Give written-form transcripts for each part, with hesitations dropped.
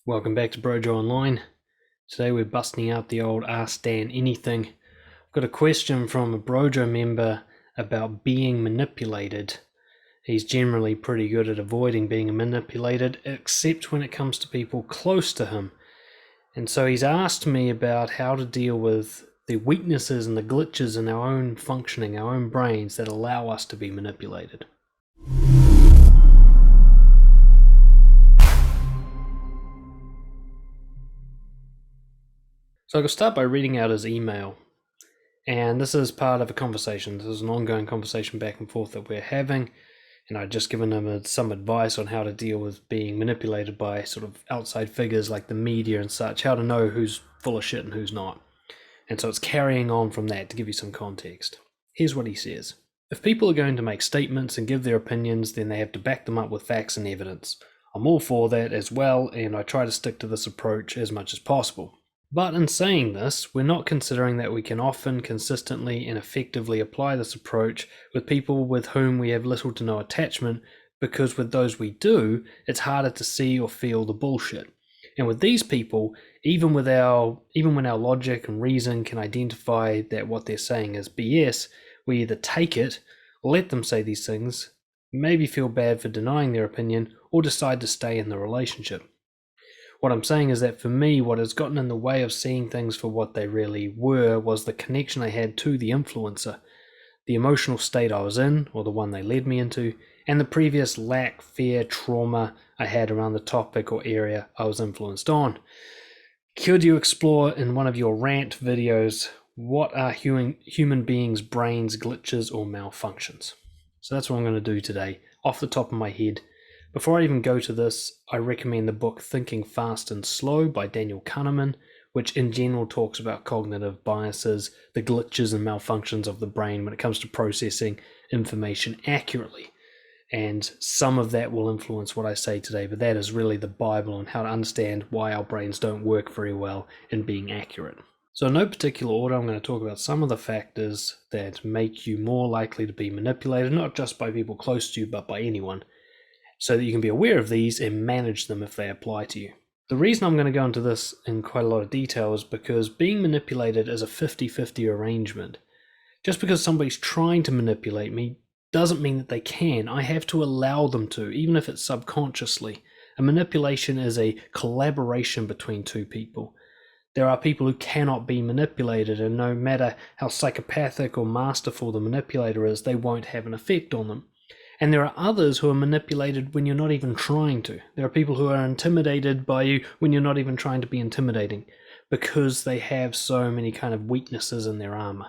Welcome back to BROJO Online. Today we're busting out the old Ask Dan Anything. I've got a question from a BROJO member about being manipulated. He's generally pretty good at avoiding being manipulated, except when it comes to people close to him. And so he's asked me about how to deal with the weaknesses and the glitches in our own functioning, our own brains that allow us to be manipulated. So I'll start by reading out his email. And this is part of a conversation. This is an ongoing conversation back and forth that we're having. And I'd just given him some advice on how to deal with being manipulated by sort of outside figures like the media and such, how to know who's full of shit and who's not. And so it's carrying on from that to give you some context. Here's what he says. If people are going to make statements and give their opinions, then they have to back them up with facts and evidence. I'm all for that as well, and I try to stick to this approach as much as possible. But in saying this, we're not considering that we can often, consistently, and effectively apply this approach with people with whom we have little to no attachment, because with those we do, it's harder to see or feel the bullshit. And with these people, even when our logic and reason can identify that what they're saying is BS, we either take it, let them say these things, maybe feel bad for denying their opinion, or decide to stay in the relationship. What I'm saying is that for me, what has gotten in the way of seeing things for what they really were was the connection I had to the influencer, the emotional state I was in, or the one they led me into, and the previous lack, fear, trauma I had around the topic or area I was influenced on. Could you explore in one of your rant videos what are human beings' brains glitches or malfunctions? So that's what I'm going to do today, off the top of my head. Before I even go to this, I recommend the book Thinking Fast and Slow by Daniel Kahneman, which in general talks about cognitive biases, the glitches and malfunctions of the brain when it comes to processing information accurately. And some of that will influence what I say today, but that is really the Bible on how to understand why our brains don't work very well in being accurate. So in no particular order, I'm going to talk about some of the factors that make you more likely to be manipulated, not just by people close to you, but by anyone, so that you can be aware of these and manage them if they apply to you. The reason I'm going to go into this in quite a lot of detail is because being manipulated is a 50-50 arrangement. Just because somebody's trying to manipulate me doesn't mean that they can. I have to allow them to, even if it's subconsciously. A manipulation is a collaboration between two people. There are people who cannot be manipulated, and no matter how psychopathic or masterful the manipulator is, they won't have an effect on them. And there are others who are manipulated when you're not even trying to. There are people who are intimidated by you when you're not even trying to be intimidating, because they have so many kind of weaknesses in their armor.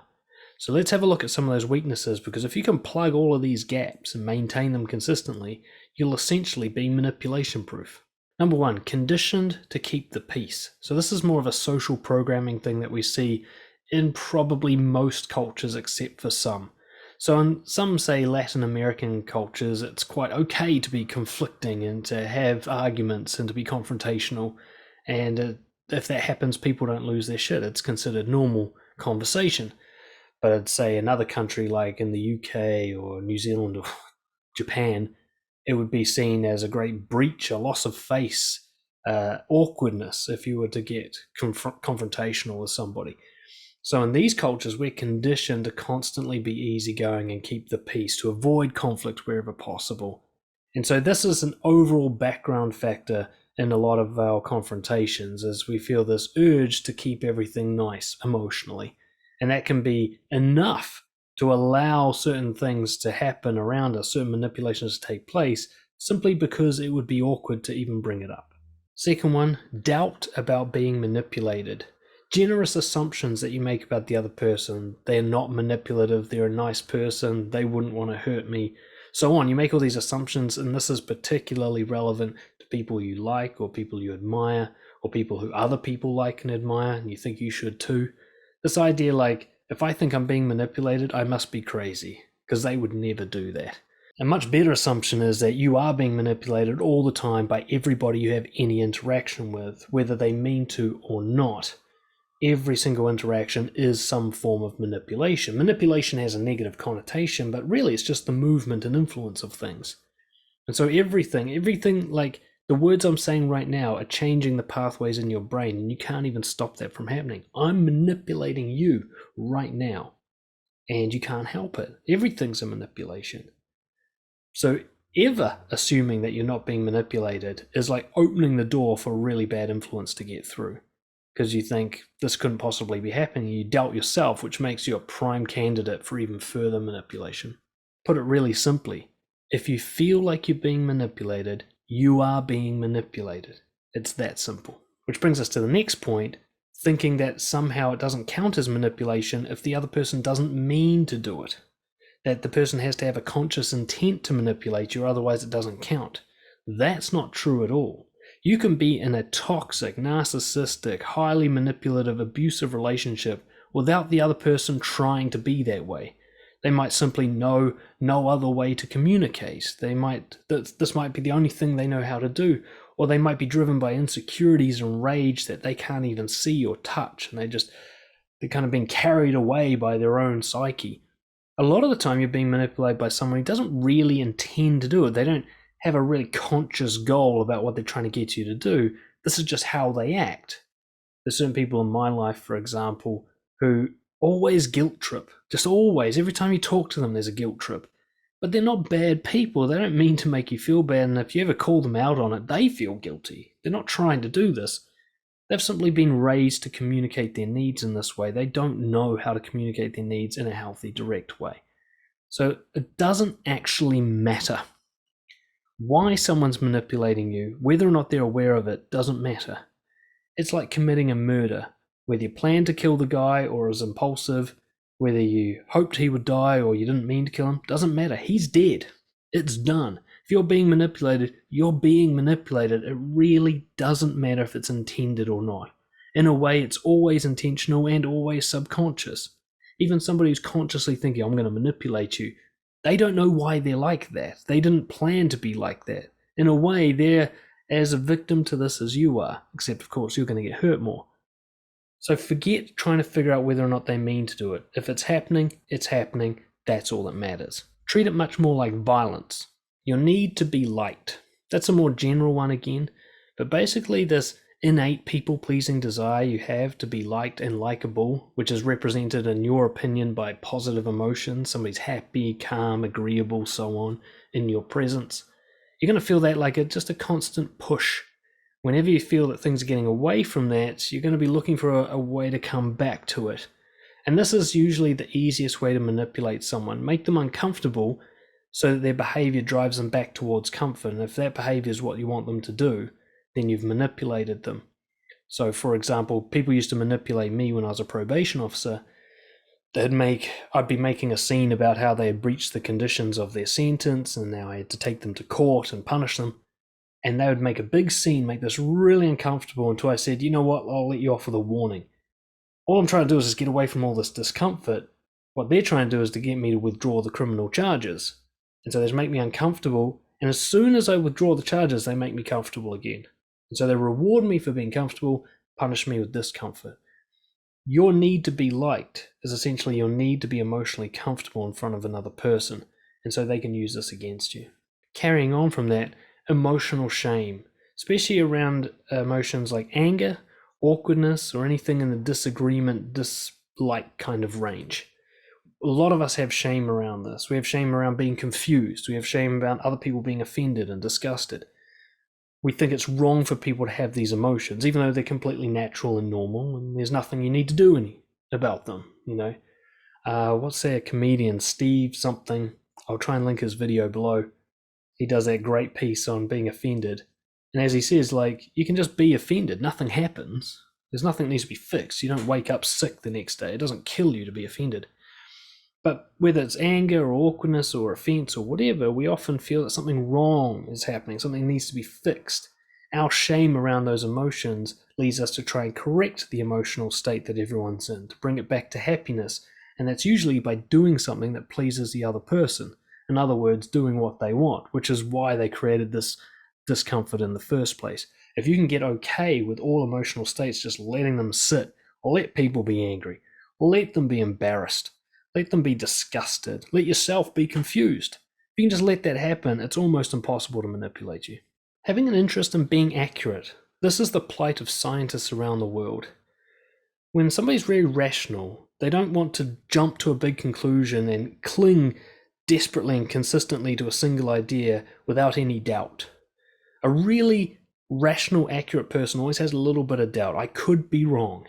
So let's have a look at some of those weaknesses, because if you can plug all of these gaps and maintain them consistently, you'll essentially be manipulation proof. Number one, conditioned to keep the peace. So this is more of a social programming thing that we see in probably most cultures except for some. So in some, say, Latin American cultures, it's quite okay to be conflicting and to have arguments and to be confrontational. And if that happens, people don't lose their shit. It's considered normal conversation. But I'd say another country like in the UK or New Zealand or Japan, it would be seen as a great breach, a loss of face, awkwardness if you were to get confrontational with somebody. So in these cultures, we're conditioned to constantly be easygoing and keep the peace, to avoid conflict wherever possible. And so this is an overall background factor in a lot of our confrontations, as we feel this urge to keep everything nice emotionally. And that can be enough to allow certain things to happen around us, certain manipulations to take place, simply because it would be awkward to even bring it up. Second one, doubt about being manipulated. Generous assumptions that you make about the other person. They're not manipulative, they're a nice person, they wouldn't want to hurt me, so on. You make all these assumptions, and this is particularly relevant to people you like, or people you admire, or people who other people like and admire, and you think you should too. This idea like, if I think I'm being manipulated, I must be crazy, because they would never do that. A much better assumption is that you are being manipulated all the time by everybody you have any interaction with, whether they mean to or not. Every single interaction is some form of manipulation. Manipulation has a negative connotation, but really it's just the movement and influence of things. And so everything like The words I'm saying right now are changing the pathways in your brain, and you can't even stop that from happening. I'm manipulating you right now, and you can't help it. Everything's a manipulation. So ever assuming that you're not being manipulated is like opening the door for a really bad influence to get through, because you think this couldn't possibly be happening. You doubt yourself, which makes you a prime candidate for even further manipulation. Put it really simply, if you feel like you're being manipulated, you are being manipulated. It's that simple. Which brings us to the next point, thinking that somehow it doesn't count as manipulation if the other person doesn't mean to do it. That the person has to have a conscious intent to manipulate you, otherwise it doesn't count. That's not true at all. You can be in a toxic, narcissistic, highly manipulative, abusive relationship without the other person trying to be that way. They might simply know no other way to communicate. This might be the only thing they know how to do, or they might be driven by insecurities and rage that they can't even see or touch, and they're kind of being carried away by their own psyche. A lot of the time you're being manipulated by someone who doesn't really intend to do it. They don't have a really conscious goal about what they're trying to get you to do. This is just how they act. There's certain people in my life, for example, who always guilt trip. Just always. Every time you talk to them, there's a guilt trip. But they're not bad people. They don't mean to make you feel bad. And if you ever call them out on it, they feel guilty. They're not trying to do this. They've simply been raised to communicate their needs in this way. They don't know how to communicate their needs in a healthy, direct way. So it doesn't actually matter. Why someone's manipulating you, whether or not they're aware of it, doesn't matter. It's like committing a murder. Whether you planned to kill the guy or was impulsive, whether you hoped he would die or you didn't mean to kill him, doesn't matter. He's dead. It's done. If you're being manipulated, you're being manipulated. It really doesn't matter if it's intended or not. In a way, it's always intentional and always subconscious. Even somebody who's consciously thinking, I'm going to manipulate you, they don't know why they're like that. They didn't plan to be like that. In a way, they're as a victim to this as you are, except of course you're going to get hurt more. So forget trying to figure out whether or not they mean to do it. If it's happening, it's happening. That's all that matters. Treat it much more like violence. Your need to be liked. That's a more general one again, but basically this innate people-pleasing desire you have to be liked and likable, which is represented in your opinion by positive emotions, somebody's happy, calm, agreeable, so on, in your presence. You're going to feel that like just a constant push. Whenever you feel that things are getting away from that, you're going to be looking for a way to come back to it. And this is usually the easiest way to manipulate someone. Make them uncomfortable so that their behavior drives them back towards comfort. And if that behavior is what you want them to do, then you've manipulated them. So, for example, people used to manipulate me when I was a probation officer. I'd be making a scene about how they had breached the conditions of their sentence, and now I had to take them to court and punish them. And they would make a big scene, make this really uncomfortable until I said, you know what, I'll let you off with a warning. All I'm trying to do is just get away from all this discomfort. What they're trying to do is to get me to withdraw the criminal charges. And so they just make me uncomfortable, and as soon as I withdraw the charges, they make me comfortable again. And so they reward me for being comfortable, punish me with discomfort. Your need to be liked is essentially your need to be emotionally comfortable in front of another person, and so they can use this against you. Carrying on from that, emotional shame, especially around emotions like anger, awkwardness, or anything in the disagreement, dislike kind of range. A lot of us have shame around this. We have shame around being confused. We have shame about other people being offended and disgusted. We think it's wrong for people to have these emotions, even though they're completely natural and normal, and there's nothing you need to do about them, you know. What's that comedian, Steve something? I'll try and link his video below. He does that great piece on being offended. And as he says, like, you can just be offended. Nothing happens. There's nothing that needs to be fixed. You don't wake up sick the next day. It doesn't kill you to be offended. But whether it's anger or awkwardness or offense or whatever, we often feel that something wrong is happening, something needs to be fixed. Our shame around those emotions leads us to try and correct the emotional state that everyone's in, to bring it back to happiness. And that's usually by doing something that pleases the other person. In other words, doing what they want, which is why they created this discomfort in the first place. If you can get okay with all emotional states, just letting them sit, or let people be angry, or let them be embarrassed, let them be disgusted. Let yourself be confused. If you can just let that happen, it's almost impossible to manipulate you. Having an interest in being accurate. This is the plight of scientists around the world. When somebody's very rational, they don't want to jump to a big conclusion and cling desperately and consistently to a single idea without any doubt. A really rational, accurate person always has a little bit of doubt. I could be wrong.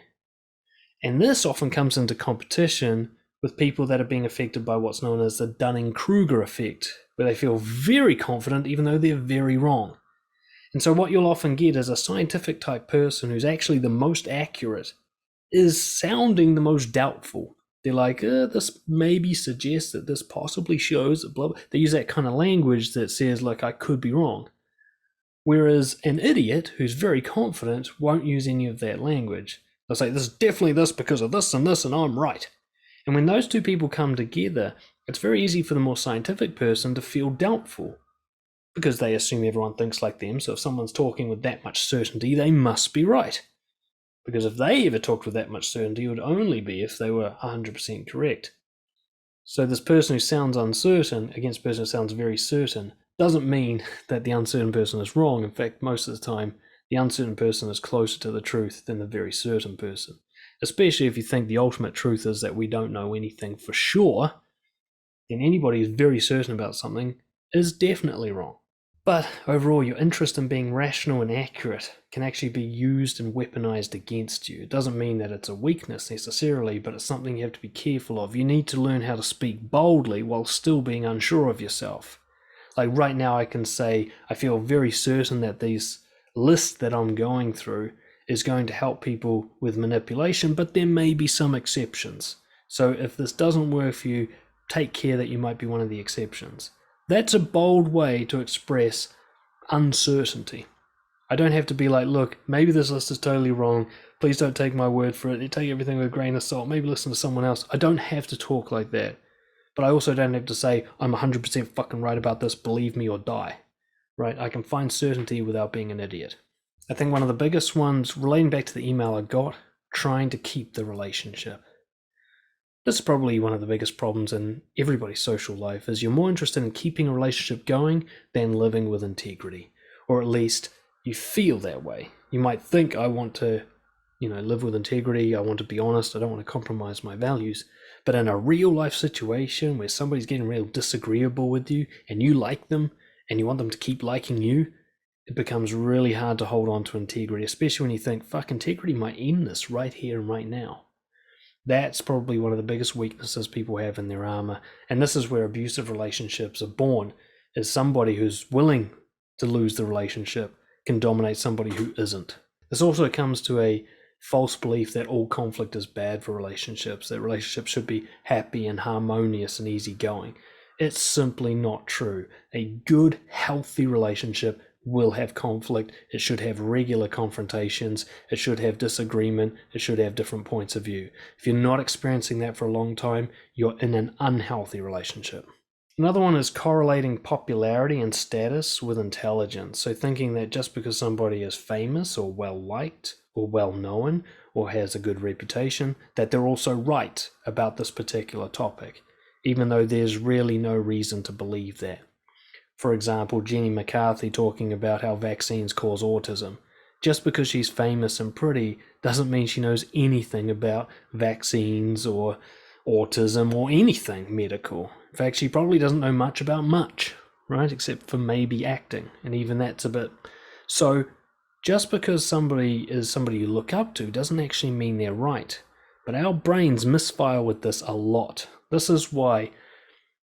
And this often comes into competition with people that are being affected by what's known as the Dunning-Kruger effect, where they feel very confident even though they're very wrong. And so what you'll often get is a scientific type person who's actually the most accurate is sounding the most doubtful. They're like, this maybe suggests that this possibly shows, blah, blah. They use that kind of language that says, like, I could be wrong. Whereas an idiot who's very confident won't use any of that language. They'll say, this is definitely this because of this, and I'm right. And when those two people come together, it's very easy for the more scientific person to feel doubtful because they assume everyone thinks like them. So if someone's talking with that much certainty, they must be right. Because if they ever talked with that much certainty, it would only be if they were 100% correct. So this person who sounds uncertain against a person who sounds very certain doesn't mean that the uncertain person is wrong. In fact, most of the time, the uncertain person is closer to the truth than the very certain person. Especially if you think the ultimate truth is that we don't know anything for sure, then anybody who's very certain about something is definitely wrong. But overall, your interest in being rational and accurate can actually be used and weaponized against you. It doesn't mean that it's a weakness necessarily, but it's something you have to be careful of. You need to learn how to speak boldly while still being unsure of yourself. Like right now, I can say, I feel very certain that these lists that I'm going through is going to help people with manipulation, but there may be some exceptions. So if this doesn't work for you, take care that you might be one of the exceptions. That's a bold way to express uncertainty. I don't have to be like, look, maybe this list is totally wrong. Please don't take my word for it. Take everything with a grain of salt. Maybe listen to someone else. I don't have to talk like that. But I also don't have to say, I'm 100% fucking right about this, believe me or die. Right? I can find certainty without being an idiot. I think one of the biggest ones, relating back to the email I got, trying to keep the relationship. This is probably one of the biggest problems in everybody's social life, is you're more interested in keeping a relationship going than living with integrity. Or at least you feel that way. You might think, I want to, live with integrity, I want to be honest, I don't want to compromise my values. But in a real life situation where somebody's getting real disagreeable with you and you like them and you want them to keep liking you, it becomes really hard to hold on to integrity, especially when you think, fuck, integrity might end this right here and right now. That's probably one of the biggest weaknesses people have in their armor. And this is where abusive relationships are born, is somebody who's willing to lose the relationship can dominate somebody who isn't. This also comes to a false belief that all conflict is bad for relationships, that relationships should be happy and harmonious and easygoing. It's simply not true. A good, healthy relationship will have conflict. It should have regular confrontations. It should have disagreement. It should have different points of view. If you're not experiencing that for a long time, you're in an unhealthy relationship. Another one is correlating popularity and status with intelligence. So thinking that just because somebody is famous or well-liked or well-known or has a good reputation, that they're also right about this particular topic, even though there's really no reason to believe that. For example, Jenny McCarthy talking about how vaccines cause autism. Just because she's famous and pretty doesn't mean she knows anything about vaccines or autism or anything medical. In fact, she probably doesn't know much about much, right? Except for maybe acting, and even that's a bit. So just because somebody is somebody you look up to doesn't actually mean they're right. But our brains misfire with this a lot. This is why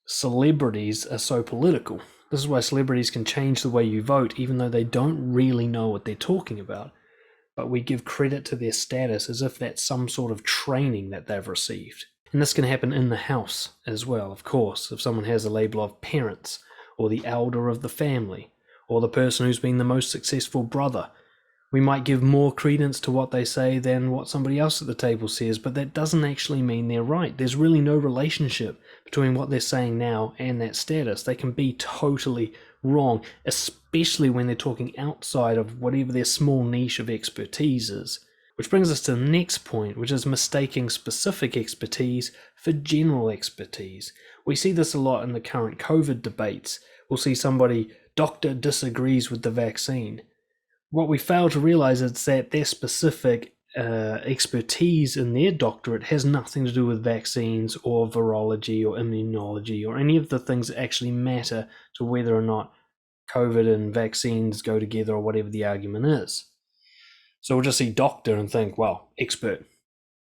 celebrities are so political. This is why celebrities can change the way you vote, even though they don't really know what they're talking about. But we give credit to their status as if that's some sort of training that they've received. And this can happen in the house as well, of course, if someone has a label of parents, or the elder of the family, or the person who's been the most successful brother. We might give more credence to what they say than what somebody else at the table says, but that doesn't actually mean they're right. There's really no relationship between what they're saying now and that status. They can be totally wrong, especially when they're talking outside of whatever their small niche of expertise is. Which brings us to the next point, which is mistaking specific expertise for general expertise. We see this a lot in the current COVID debates. We'll see somebody doctor disagrees with the vaccine. What we fail to realize is that their specific expertise in their doctorate has nothing to do with vaccines or virology or immunology or any of the things that actually matter to whether or not COVID and vaccines go together or whatever the argument is. So we'll just see doctor and think, well, expert.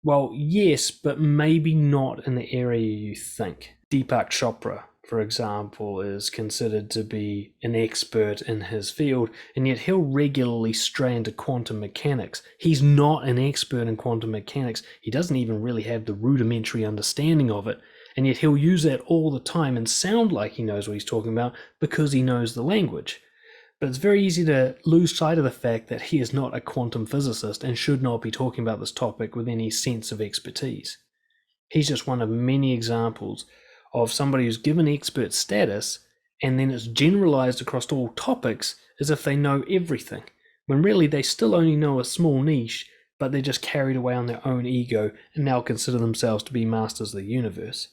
Well, yes, but maybe not in the area you think. Deepak Chopra, for example, is considered to be an expert in his field, and yet he'll regularly stray into quantum mechanics. He's not an expert in quantum mechanics. He doesn't even really have the rudimentary understanding of it, and yet he'll use that all the time and sound like he knows what he's talking about because he knows the language. But it's very easy to lose sight of the fact that he is not a quantum physicist and should not be talking about this topic with any sense of expertise. He's just one of many examples of somebody who's given expert status and then it's generalized across all topics as if they know everything, when really they still only know a small niche, but they're just carried away on their own ego and now consider themselves to be masters of the universe.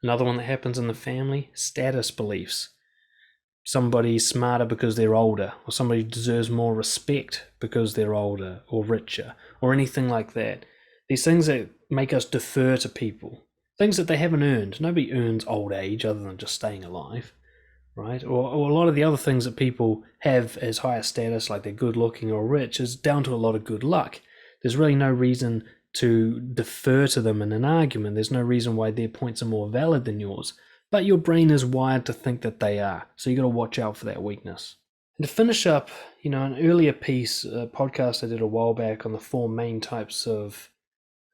Another one that happens in the family, status beliefs. Somebody's smarter because they're older, or somebody deserves more respect because they're older or richer, or anything like that. These things that make us defer to people, things that they haven't earned. Nobody earns old age other than just staying alive, right? Or a lot of the other things that people have as higher status, like they're good looking or rich, is down to a lot of good luck. There's really no reason to defer to them in an argument. There's no reason why their points are more valid than yours. But your brain is wired to think that they are, so you got to watch out for that weakness. And to finish up, an earlier piece, a podcast I did a while back on the 4 main types of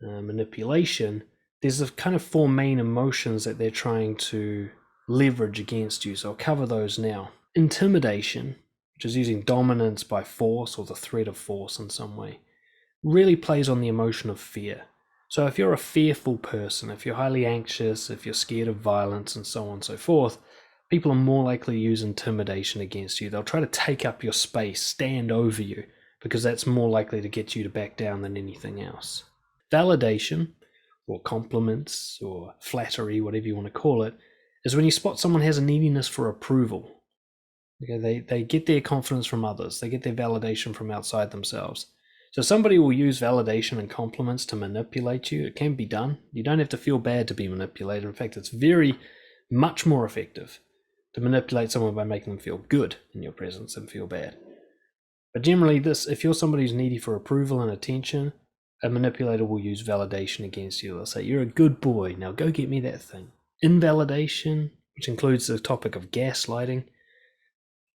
manipulation, there's a kind of 4 main emotions that they're trying to leverage against you, so I'll cover those now. Intimidation, which is using dominance by force or the threat of force in some way, really plays on the emotion of fear. So if you're a fearful person, if you're highly anxious, if you're scared of violence and so on and so forth, people are more likely to use intimidation against you. They'll try to take up your space, stand over you, because that's more likely to get you to back down than anything else. Validation, or compliments, or flattery, whatever you want to call it, is when you spot someone has a neediness for approval. Okay, they get their confidence from others. They get their validation from outside themselves. So somebody will use validation and compliments to manipulate you. It can be done. You don't have to feel bad to be manipulated. In fact, it's very much more effective to manipulate someone by making them feel good in your presence than feel bad. But generally, if you're somebody who's needy for approval and attention, a manipulator will use validation against you. They'll say, you're a good boy, now go get me that thing. Invalidation, which includes the topic of gaslighting,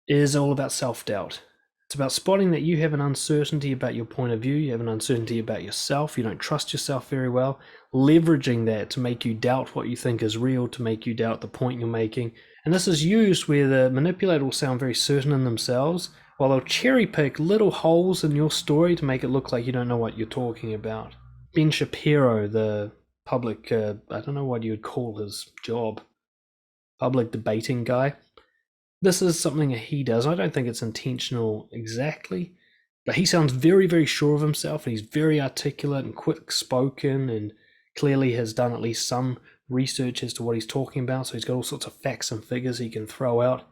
is all about self-doubt. It's about spotting that you have an uncertainty about your point of view, you have an uncertainty about yourself, you don't trust yourself very well, leveraging that to make you doubt what you think is real, to make you doubt the point you're making. And this is used where the manipulator will sound very certain in themselves, while they'll cherry pick little holes in your story to make it look like you don't know what you're talking about. Ben Shapiro, the public, I don't know what you would call his job, public debating guy. This is something he does. I don't think it's intentional exactly, but he sounds very, very sure of himself, and he's very articulate and quick-spoken and clearly has done at least some research as to what he's talking about, so he's got all sorts of facts and figures he can throw out.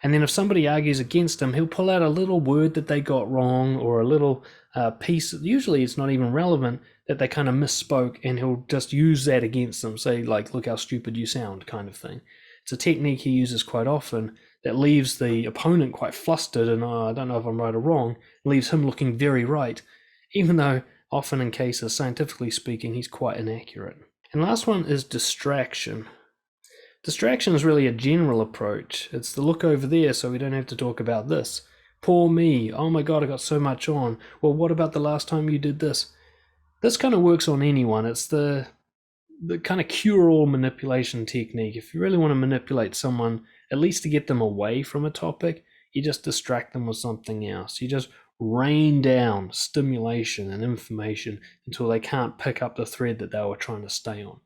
And then if somebody argues against him, he'll pull out a little word that they got wrong or a little piece, usually it's not even relevant, that they kind of misspoke, and he'll just use that against them, say, like, look how stupid you sound, kind of thing. It's a technique he uses quite often that leaves the opponent quite flustered and, I don't know if I'm right or wrong, leaves him looking very right, even though often in cases, scientifically speaking, he's quite inaccurate. And last one is distraction. Distraction is really a general approach. It's the look over there so we don't have to talk about this. Poor me. Oh my God, I got so much on. Well, what about the last time you did this? This kind of works on anyone. It's the kind of cure-all manipulation technique. If you really want to manipulate someone, at least to get them away from a topic, you just distract them with something else. You just rain down stimulation and information until they can't pick up the thread that they were trying to stay on.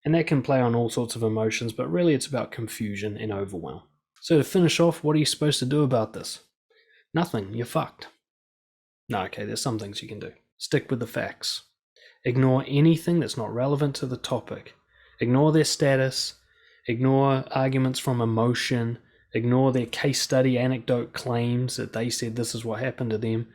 And that can play on all sorts of emotions, but really it's about confusion and overwhelm. So to finish off, what are you supposed to do about this? Nothing. You're fucked. No, okay, there's some things you can do. Stick with the facts. Ignore anything that's not relevant to the topic. Ignore their status. Ignore arguments from emotion. Ignore their case study anecdote claims that they said this is what happened to them,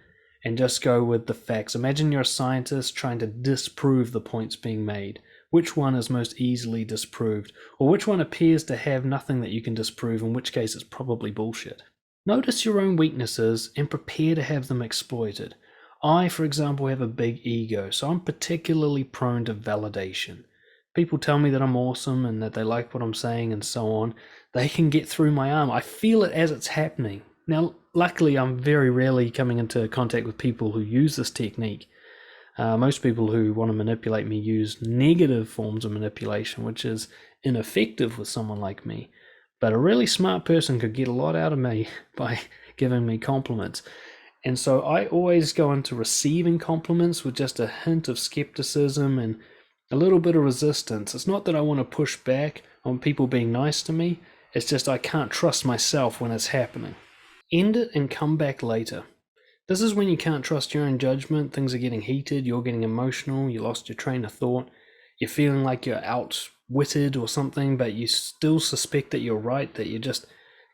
and just go with the facts. Imagine you're a scientist trying to disprove the points being made. Which one is most easily disproved? Or which one appears to have nothing that you can disprove, in which case it's probably bullshit? Notice your own weaknesses and prepare to have them exploited. I, for example, have a big ego, so I'm particularly prone to validation. People tell me that I'm awesome and that they like what I'm saying and so on. They can get through my arm. I feel it as it's happening. Now, luckily, I'm very rarely coming into contact with people who use this technique. Most people who want to manipulate me use negative forms of manipulation, which is ineffective with someone like me. But a really smart person could get a lot out of me by giving me compliments. And so I always go into receiving compliments with just a hint of skepticism and a little bit of resistance. It's not that I want to push back on people being nice to me. It's just I can't trust myself when it's happening. End it and come back later. This is when you can't trust your own judgment. Things are getting heated. You're getting emotional. You lost your train of thought. You're feeling like you're outwitted or something, but you still suspect that you're right, that you just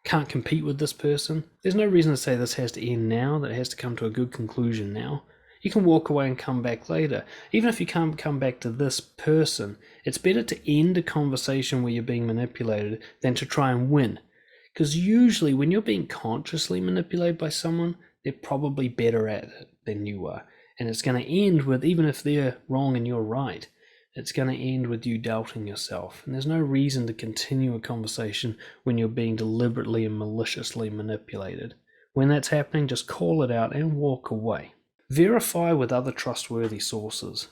can't compete with this person. There's no reason to say this has to end now, that it has to come to a good conclusion now. You can walk away and come back later. Even if you can't come back to this person, it's better to end a conversation where you're being manipulated than to try and win. Because usually when you're being consciously manipulated by someone, they're probably better at it than you are. And it's going to end with, even if they're wrong and you're right, it's going to end with you doubting yourself. And there's no reason to continue a conversation when you're being deliberately and maliciously manipulated. When that's happening, just call it out and walk away. Verify with other trustworthy sources.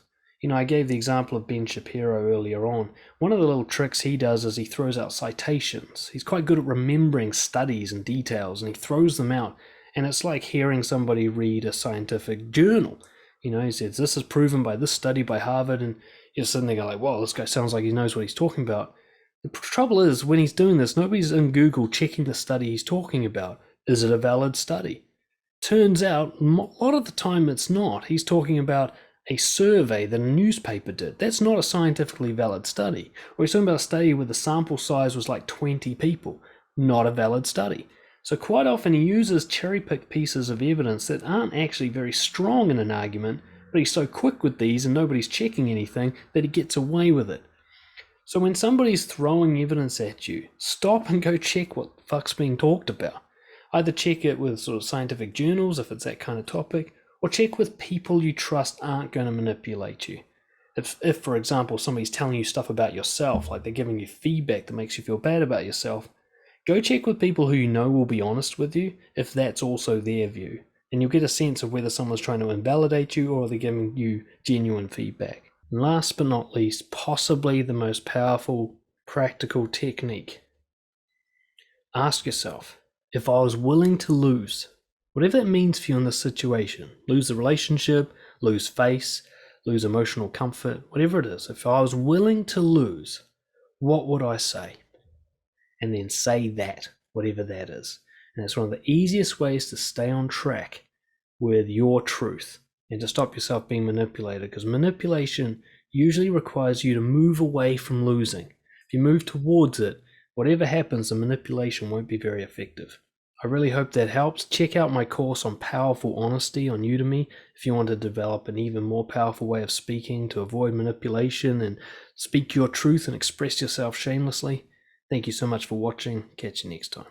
I gave the example of Ben Shapiro earlier on. One of the little tricks he does is he throws out citations. He's quite good at remembering studies and details, and he throws them out. And it's like hearing somebody read a scientific journal. He says, this is proven by this study by Harvard, and you're sitting there going like, whoa, this guy sounds like he knows what he's talking about. The trouble is, when he's doing this, nobody's in Google checking the study he's talking about. Is it a valid study? Turns out, a lot of the time it's not. He's talking about a survey that a newspaper did. That's not a scientifically valid study. Or he's talking about a study where the sample size was like 20 people. Not a valid study. So quite often he uses cherry-picked pieces of evidence that aren't actually very strong in an argument, but he's so quick with these and nobody's checking anything that he gets away with it. So when somebody's throwing evidence at you, stop and go check what the fuck's being talked about. Either check it with sort of scientific journals if it's that kind of topic, or check with people you trust aren't going to manipulate you. If, for example, somebody's telling you stuff about yourself, like they're giving you feedback that makes you feel bad about yourself, go check with people who you know will be honest with you if that's also their view. And you'll get a sense of whether someone's trying to invalidate you or they're giving you genuine feedback. And last but not least, possibly the most powerful practical technique. Ask yourself, if I was willing to lose, whatever that means for you in this situation, lose the relationship, lose face, lose emotional comfort, whatever it is, if I was willing to lose, what would I say? And then say that, whatever that is. And it's one of the easiest ways to stay on track with your truth and to stop yourself being manipulated, because manipulation usually requires you to move away from losing. If you move towards it, whatever happens, the manipulation won't be very effective. I really hope that helps. Check out my course on powerful honesty on Udemy if you want to develop an even more powerful way of speaking to avoid manipulation and speak your truth and express yourself shamelessly. Thank you so much for watching. Catch you next time.